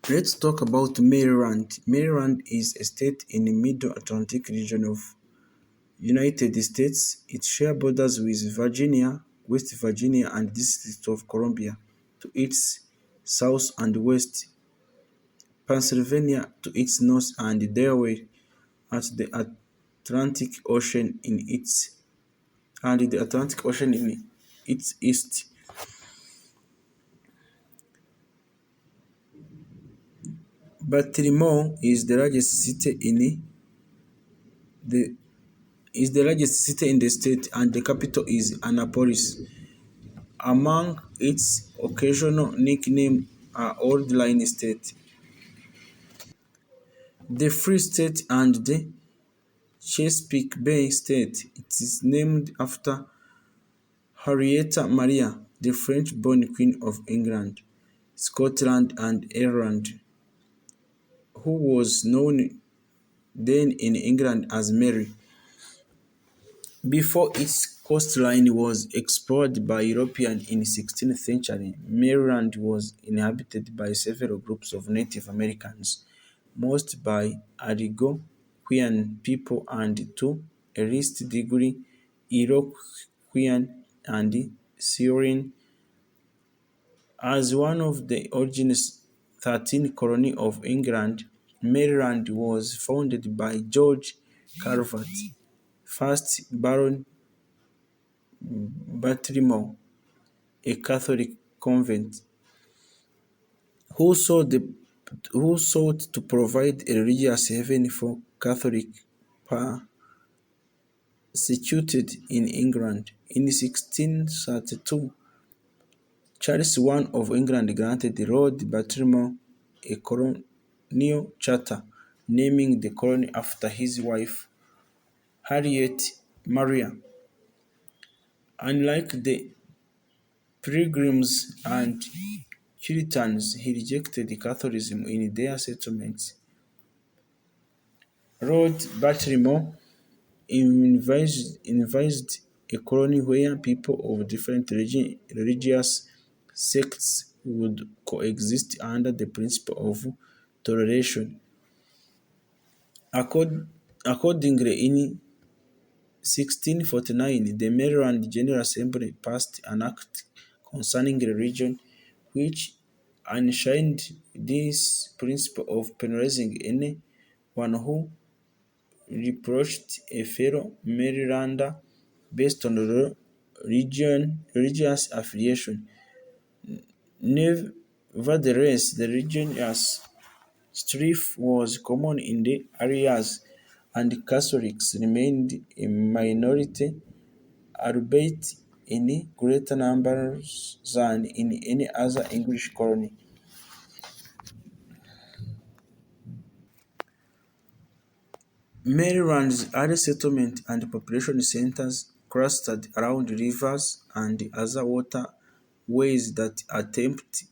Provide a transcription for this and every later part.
Let's talk about Maryland. Maryland is a state in the Middle Atlantic region of United States. It shares borders with Virginia, West Virginia, and the District of Columbia to its south and west, Pennsylvania to its north, and Delaware at the Atlantic Ocean in its east. Baltimore the is the largest city in the state, and the capital is Annapolis. Among its occasional nicknames are Old Line State, the Free State, and the Chesapeake Bay State. It is named after Henrietta Maria, the French-born Queen of England, Scotland, and Ireland, who was known then in England as Mary. Before its coastline was explored by Europeans in the 16th century, Maryland was inhabited by several groups of Native Americans, most by Algonquian people and to a least degree Iroquoian and Sioux. As one of the original 13 colonies of England, Maryland was founded by George Calvert, first Baron Baltimore, a Catholic convent, who sought, the, who sought to provide a religious haven for Catholics persecuted in England. In 1632, Charles I of England granted Lord Baltimore a colonial charter, naming the colony after his wife, Harriet Maria. Unlike the Pilgrims and Puritans, he rejected Catholicism in their settlements. Lord Baltimore envisaged a colony where people of different religious sects would coexist under the principle of toleration. Accordingly, in 1649, the Maryland General Assembly passed an act concerning religion which enshrined this principle of penalizing anyone who reproached a fellow Marylander based on religious affiliation. Nevertheless, the religious strife was common in the areas, and Catholics remained a minority, albeit in greater numbers than in any other English colony. Maryland's early settlement and population centers clustered around rivers and other waterways that emptied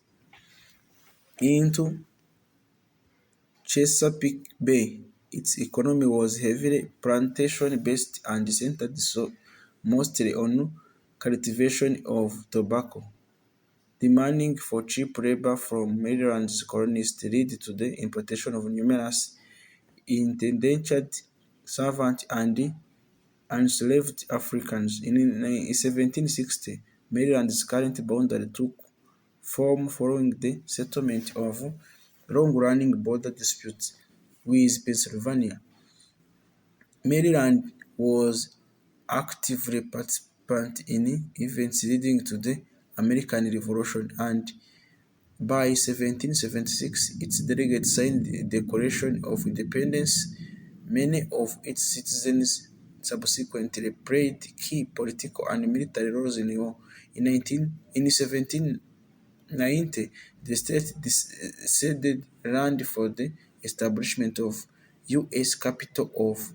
into Chesapeake Bay. Its economy was heavily plantation-based and centered mostly on cultivation of tobacco. Demanding for cheap labor from Maryland's colonists led to the importation of numerous indentured servants and enslaved Africans. In 1760, Maryland's current boundary took form following the settlement of long-running border disputes with Pennsylvania. Maryland was actively participant in events leading to the American Revolution, and by 1776 its delegates signed the Declaration of Independence. Many of its citizens subsequently played key political and military roles in the war. In 1790, the state ceded land for the establishment of U.S. capital of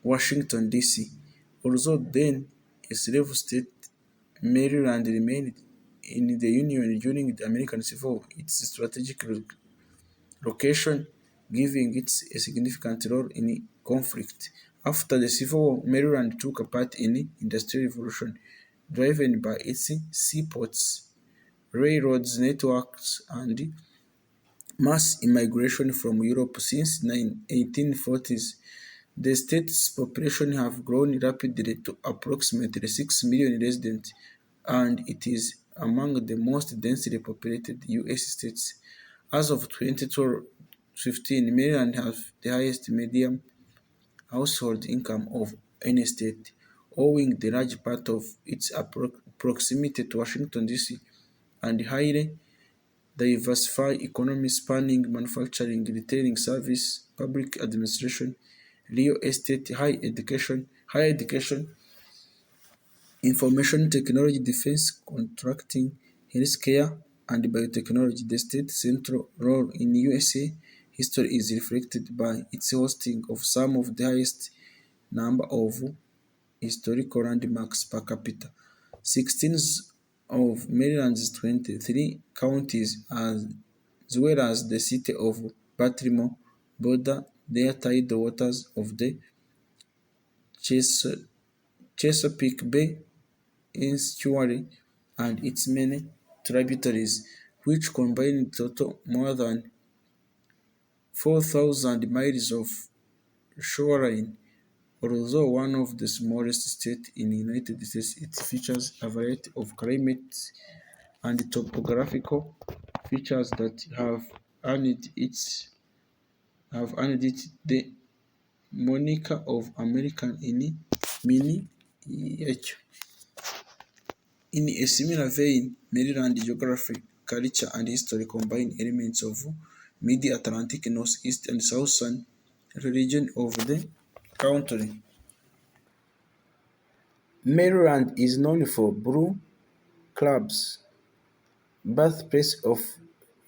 Washington, D.C. Although then a slave state, Maryland remained in the Union during the American Civil War. Its strategic location giving it a significant role in the conflict. After the Civil War, Maryland took part in the Industrial Revolution, driven by its seaports, railroads networks, and mass immigration from Europe since 1840s. The state's population have grown rapidly to approximately 6 million residents, and it is among the most densely populated U.S. states. As of 2015, Maryland has the highest median household income of any state, owing the large part of its proximity to Washington, D.C., and highly diversified economy spanning manufacturing, retailing service, public administration, real estate, higher education, information technology, defense contracting, healthcare, and biotechnology. The state's central role in USA history is reflected by its hosting of some of the highest number of historical landmarks per capita. 16 of Maryland's 23 counties, as well as the city of Baltimore, border their tidal waters of the Ches- Chesapeake Bay estuary and its many tributaries, which combine total more than 4,000 miles of shoreline. Although one of the smallest states in the United States, it features a variety of climates and topographical features that earned it the moniker of American in miniature. In a similar vein, Maryland geography, culture, and history combine elements of mid-Atlantic northeast and southern region of the country. Maryland is known for Brew Club's birthplace of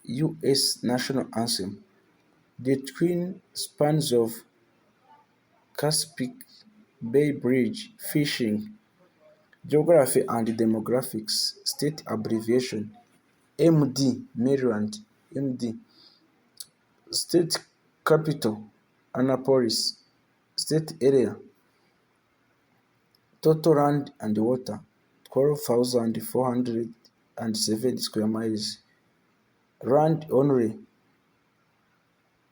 U.S. national anthem, the twin spans of Chesapeake Bay Bridge, fishing, geography and demographics, state abbreviation, MD, Maryland, MD, state capital, Annapolis, state area, total land and water, 12,407 square miles, land only,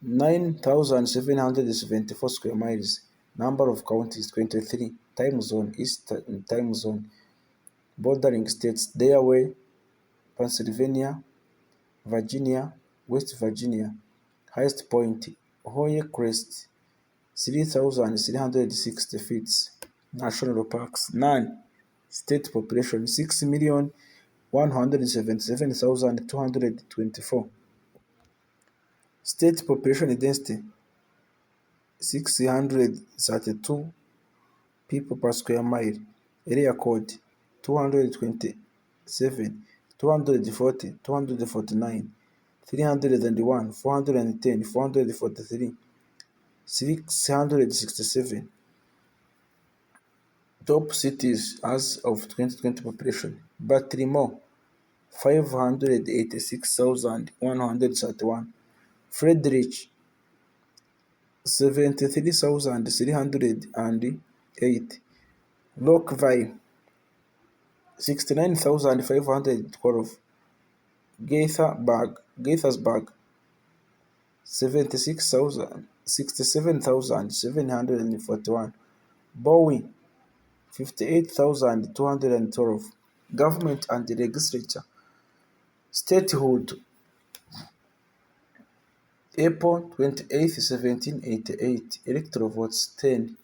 9,774 square miles, number of counties, 23, time zone, Eastern time zone, bordering states, Delaware, Pennsylvania, Virginia, West Virginia, highest point, Hoye Crest, 3,360 feet. National parks, none. State population, 6,177,224. State population density, 632 people per square mile. Area code, 227, 240, 249, 301, 410, 443, 667. Top cities as of 2020 population: Baltimore, 586,131; Frederick, 73,308; Rockville, 69,512; Gaithersburg, 67,741; Bowie, 58,212. Government and legislature. Statehood: April 28, 1788. Electoral votes 10.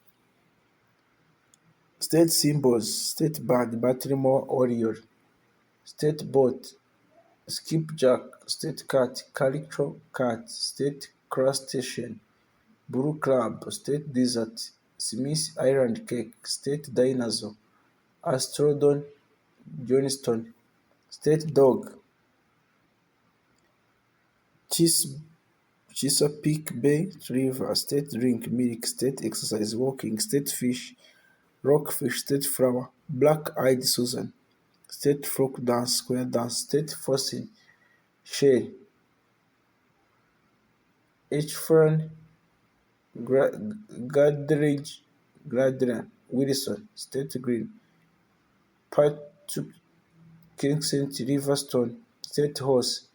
State symbols: State bag, Baltimore Oriole; State boat, skipjack; State cat, calico cat; State crustacean, blue crab; State dessert, Smith Island cake; State dinosaur, Astrodon Johnston; State dog, Chesapeake Bay River; State drink, milk; State exercise, walking; State fish, rockfish; State flower, black-eyed Susan; State folk dance, square dance; State fossil, shell, H-Fern, Gardner, Wilson; State green, Patuxent Riverstone; State horse,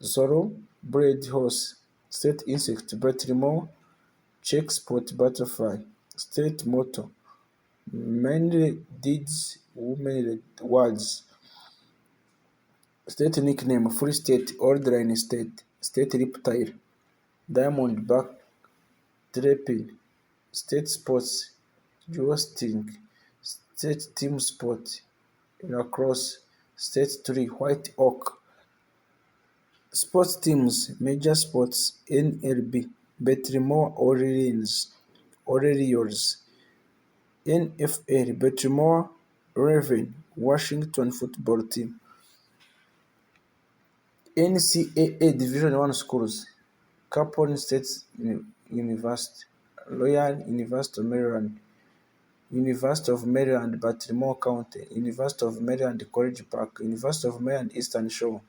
Thoroughbred horse. State insect. Baltimore check spot butterfly. State motto. Manly deeds, women words. State nickname. Free state. Old line state. State reptile. Diamondback trapping. State sports. Jousting. State team sport. Lacrosse. State tree. White oak. Sports teams. Major sports. NLB. Baltimore Orioles. NFL. Baltimore Raven. Washington football team. NCAA Division One schools. Capone State University. Loyola University of Maryland. University of Maryland, Baltimore County. University of Maryland, College Park. University of Maryland, Eastern Shore.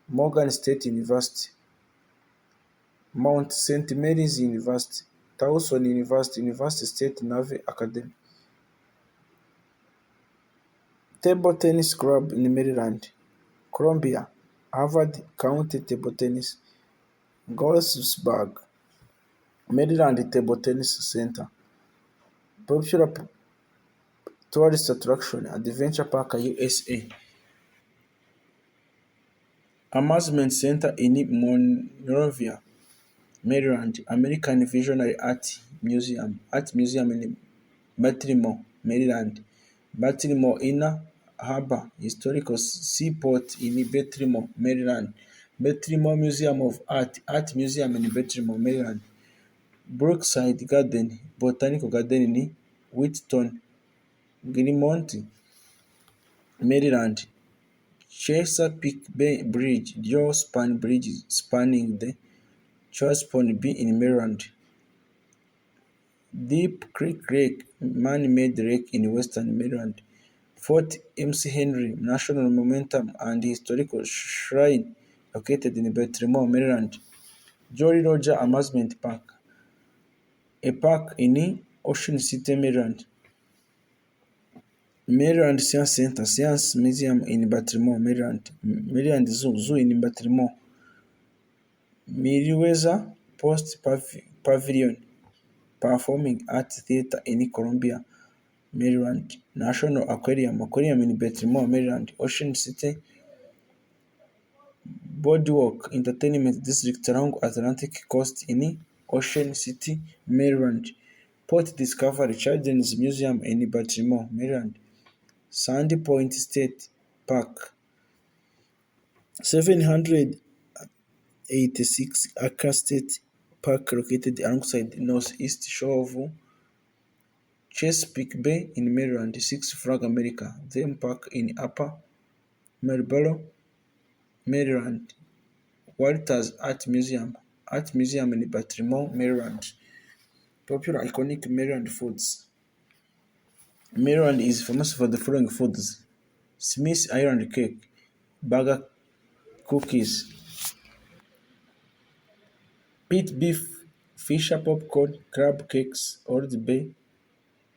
Morgan State University. Mount St. Mary's University. Towson University. University State Navy Academy. Table Tennis Club in Maryland. Columbia. Harvard County Table Tennis. Goldsburg, Maryland Table Tennis Center. Popular tourist attraction, Adventure Park, USA. Amusement Center in Monrovia, Maryland. American Visionary Art Museum in Baltimore, Maryland. Baltimore Inner Harbor Historical Seaport in Baltimore, Maryland. Baltimore Museum of Art Museum in Baltimore, Maryland. Brookside Garden Botanical Garden in Wheaton, Greenmont, Maryland. Chesapeake Bay Bridge, dual span bridge spanning the Chesapeake Bay in Maryland. Deep Creek Lake, man-made lake in western Maryland. Fort McHenry National Monument and Historical Shrine located in Baltimore, Maryland. Jolly Roger Amusement Park, a park in Ocean City, Maryland. Maryland Science Center, Science Museum in Baltimore, Maryland. Maryland Zoo in Baltimore. Meriwether Post Pavilion, Performing Arts Theater in Columbia, Maryland. National Aquarium in Baltimore, Maryland. Ocean City Boardwalk Entertainment District along Atlantic Coast in Ocean City, Maryland. Port Discovery Children's Museum in Baltimore, Maryland. Sandy Point State Park, 786-acre state park located alongside the northeast shore of Chesapeake Bay in Maryland. Six Flag America Theme Park in Upper Marlboro, Maryland. Walters Art Museum in Baltimore, Maryland. Popular iconic Maryland foods. Maryland is famous for the following foods: Smith's Island cake, burger cookies, pit beef, Fisher popcorn, crab cakes, Old Bay,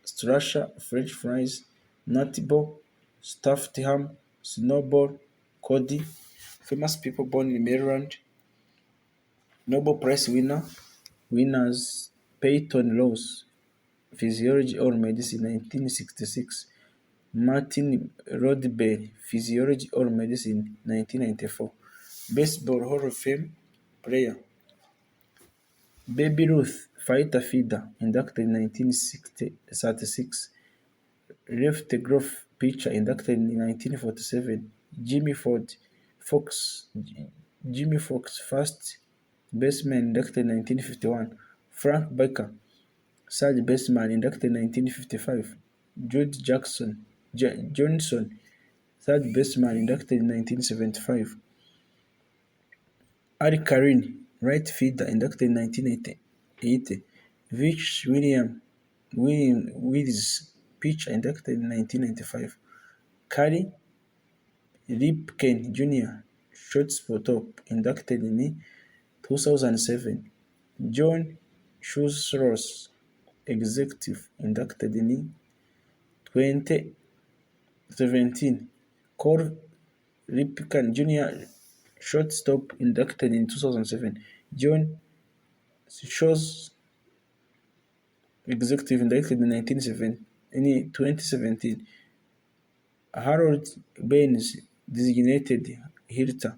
Strasher, French fries, Nutty Bowl, stuffed ham, snowball, Cody, famous people born in Maryland, Nobel Prize winners, Peyton Rose, Physiology or Medicine, 1966, Martin Rodberry, Physiology or Medicine, 1994, Baseball Hall of Fame player, Baby Ruth, fighter feeder, inducted in 1936, left glove pitcher, inducted in 1947, Jimmy Fox, first baseman, inducted in 1951, Frank Baker, third baseman, inducted in 1955, Jude Johnson, third baseman, inducted in 1975, Ali Karin, right fielder, inducted in 1980. Rich Willis, pitcher, inducted in 1995. Carrie Ripken Jr., shortstop, inducted in 2007. John Schussros, executive, inducted in 2017. Cole Ripken Jr., shortstop inducted in 2007. John Shaw's executive inducted in 2017. Harold Baines designated Hirta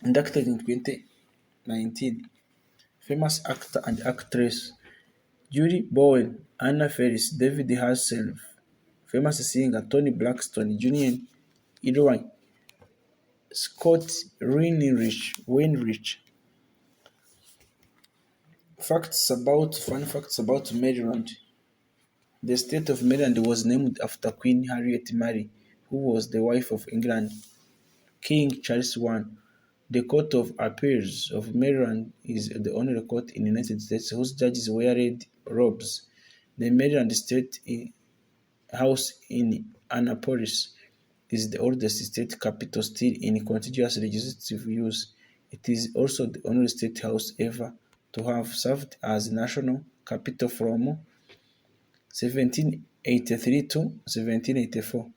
inducted in 2019. Famous actor and actress Judy Bowen, Anna Ferris, David Hasselhoff, famous singer Tony Braxton Jr., Eli Scott Weinrich. Fun facts about Maryland. The state of Maryland was named after Queen Harriet Mary, who was the wife of England King Charles I. The Court of Appeals of Maryland is the only court in the United States whose judges wear red robes. The Maryland State House in Annapolis is the oldest state capitol still in continuous legislative use. It is also the only state house ever to have served as national capital from 1783 to 1784.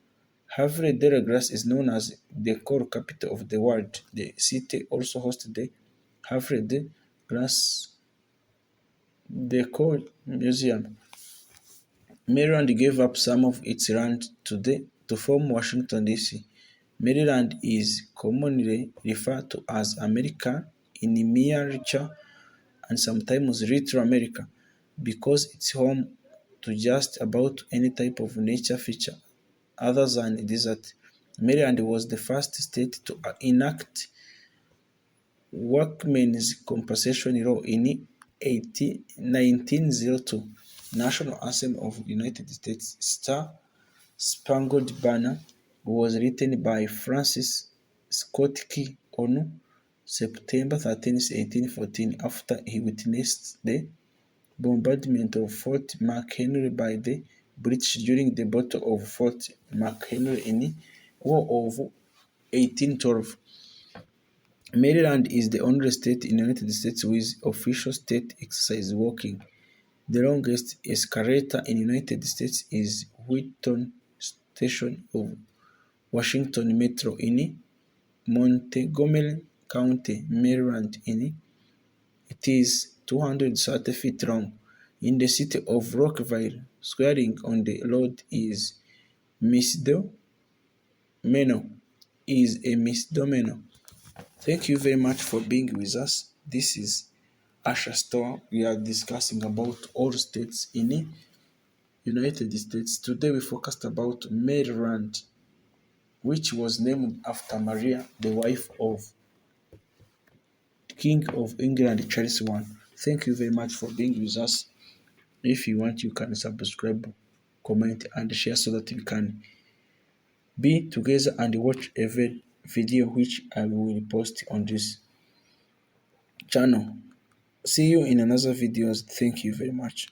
Havre de la Grace is known as the core capital of the world. The city also hosts the Havre de Grace Decor Museum. Maryland gave up some of its land to form Washington, D.C. Maryland is commonly referred to as America in miniature and sometimes Little America because it's home to just about any type of nature feature other than desert. Maryland was the first state to enact workmen's compensation law in 1902. National Anthem of the United States Star Spangled Banner was written by Francis Scott Key on September 13, 1814, after he witnessed the bombardment of Fort McHenry by the British during the Battle of Fort McHenry in War of 1812. Maryland is the only state in the United States with official state exercise walking. The longest escalator in the United States is Wheaton Station of Washington Metro in Montgomery County, Maryland. It is 230 feet long. In the city of Rockville, swearing on the road is misdemeanor. Is a misdemeanor. Thank you very much for being with us. This is Asha Store. We are discussing about all states in the United States. Today we focused about Maryland, which was named after Maria, the wife of King of England Charles I. Thank you very much for being with us. If you want, you can subscribe, comment, and share so that we can be together and watch every video which I will post on this channel. See you in another videos. Thank you very much.